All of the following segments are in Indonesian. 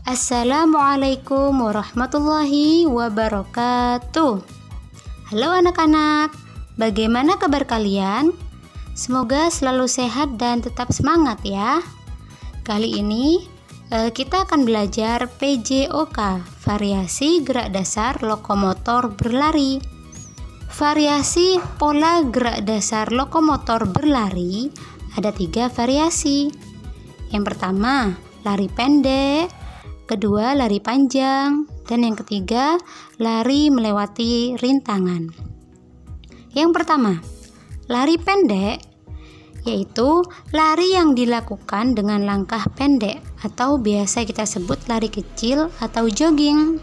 Assalamualaikum warahmatullahi wabarakatuh. Halo anak-anak, bagaimana kabar kalian? Semoga selalu sehat dan tetap semangat ya. Kali ini kita akan belajar PJOK, variasi gerak dasar lokomotor berlari. Variasi pola gerak dasar lokomotor berlari ada 3 variasi. Yang pertama, lari pendek. Kedua, lari panjang, dan yang ketiga, lari melewati rintangan. Yang pertama, lari pendek, yaitu lari yang dilakukan dengan langkah pendek atau biasa kita sebut lari kecil atau jogging.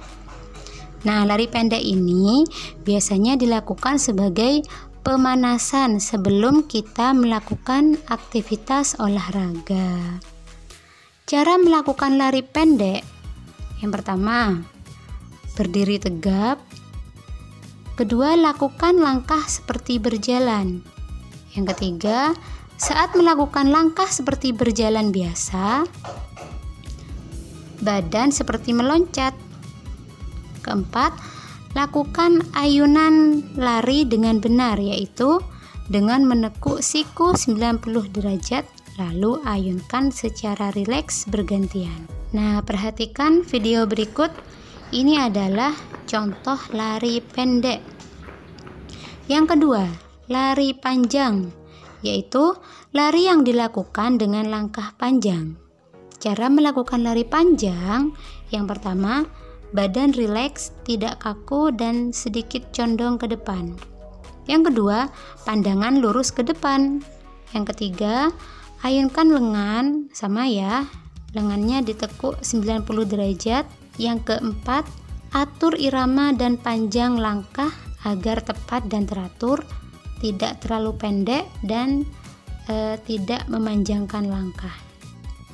Nah, lari pendek ini biasanya dilakukan sebagai pemanasan sebelum kita melakukan aktivitas olahraga. Cara melakukan lari pendek, yang pertama, berdiri tegap. Kedua, lakukan langkah seperti berjalan. Yang ketiga, saat melakukan langkah seperti berjalan biasa, badan seperti meloncat. Keempat, lakukan ayunan lari dengan benar, yaitu dengan menekuk siku 90 derajat, lalu ayunkan secara rileks bergantian. Nah, perhatikan video berikut. Ini adalah contoh lari pendek. Yang kedua, lari panjang, yaitu lari yang dilakukan dengan langkah panjang. Cara melakukan lari panjang, yang pertama, badan rileks, tidak kaku dan sedikit condong ke depan. Yang kedua, pandangan lurus ke depan. Yang ketiga, ayunkan lengan, sama ya, lengannya ditekuk 90 derajat. Yang keempat, atur irama dan panjang langkah agar tepat dan teratur, tidak terlalu pendek dan tidak memanjangkan langkah.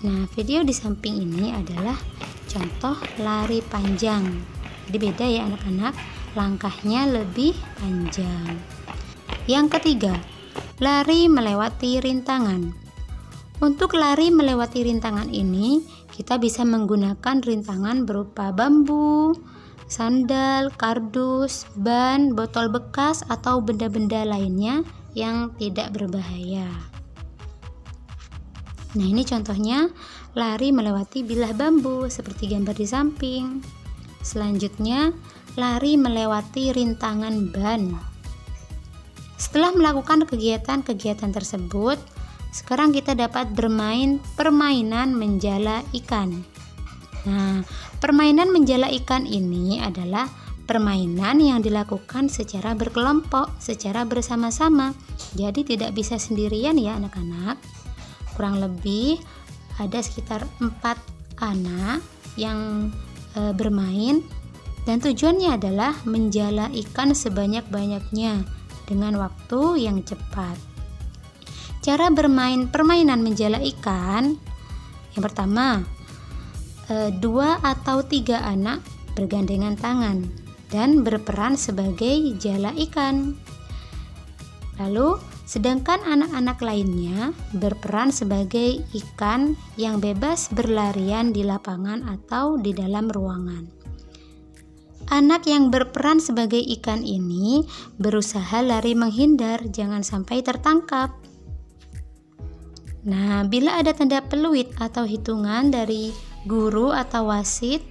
Nah, video di samping ini adalah contoh lari panjang. Jadi beda ya anak-anak, langkahnya lebih panjang. Yang ketiga, lari melewati rintangan. Untuk lari melewati rintangan ini, kita bisa menggunakan rintangan berupa bambu, sandal, kardus, ban, botol bekas, atau benda-benda lainnya yang tidak berbahaya. Nah, ini contohnya lari melewati bilah bambu seperti gambar di samping. Selanjutnya, lari melewati rintangan ban. Setelah melakukan kegiatan-kegiatan tersebut, sekarang kita dapat bermain permainan menjala ikan. Nah, permainan menjala ikan ini adalah permainan yang dilakukan secara berkelompok, secara bersama-sama. Jadi tidak bisa sendirian ya anak-anak. Kurang lebih ada sekitar 4 anak yang bermain, dan tujuannya adalah menjala ikan sebanyak-banyaknya dengan waktu yang cepat. Cara bermain permainan menjala ikan, yang pertama, 2 atau 3 anak bergandengan tangan dan berperan sebagai jala ikan. Lalu, sedangkan anak-anak lainnya berperan sebagai ikan yang bebas berlarian di lapangan atau di dalam ruangan. Anak yang berperan sebagai ikan ini berusaha lari menghindar, jangan sampai tertangkap. Nah, bila ada tanda peluit atau hitungan dari guru atau wasit,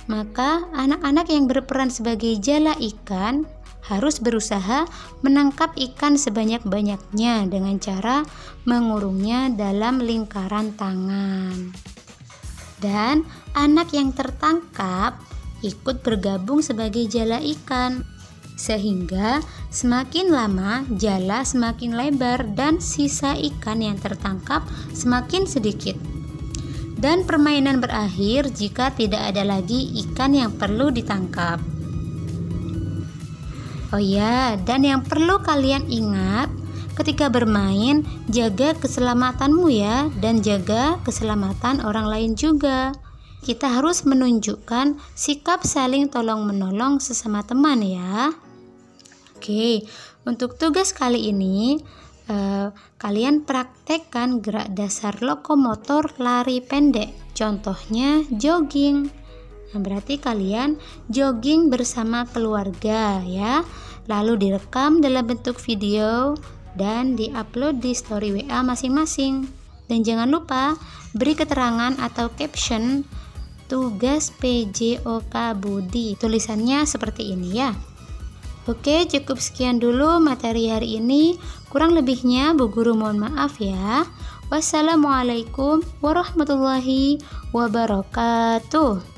maka anak-anak yang berperan sebagai jala ikan harus berusaha menangkap ikan sebanyak-banyaknya dengan cara mengurungnya dalam lingkaran tangan. Dan anak yang tertangkap ikut bergabung sebagai jala ikan, sehingga semakin lama jala semakin lebar dan sisa ikan yang tertangkap semakin sedikit. Dan permainan berakhir jika tidak ada lagi ikan yang perlu ditangkap. Oh ya, dan yang perlu kalian ingat ketika bermain, jaga keselamatanmu ya, dan jaga keselamatan orang lain juga. Kita harus menunjukkan sikap saling tolong-menolong sesama teman ya. Oke, untuk tugas kali ini kalian praktekkan gerak dasar lokomotor lari pendek. Contohnya jogging. Nah, berarti kalian jogging bersama keluarga ya. Lalu direkam dalam bentuk video dan diupload di story WA masing-masing. Dan jangan lupa beri keterangan atau caption tugas PJOK Budi. Tulisannya seperti ini ya. Oke, cukup sekian dulu materi hari ini. Kurang lebihnya Bu Guru mohon maaf ya. Wassalamualaikum warahmatullahi wabarakatuh.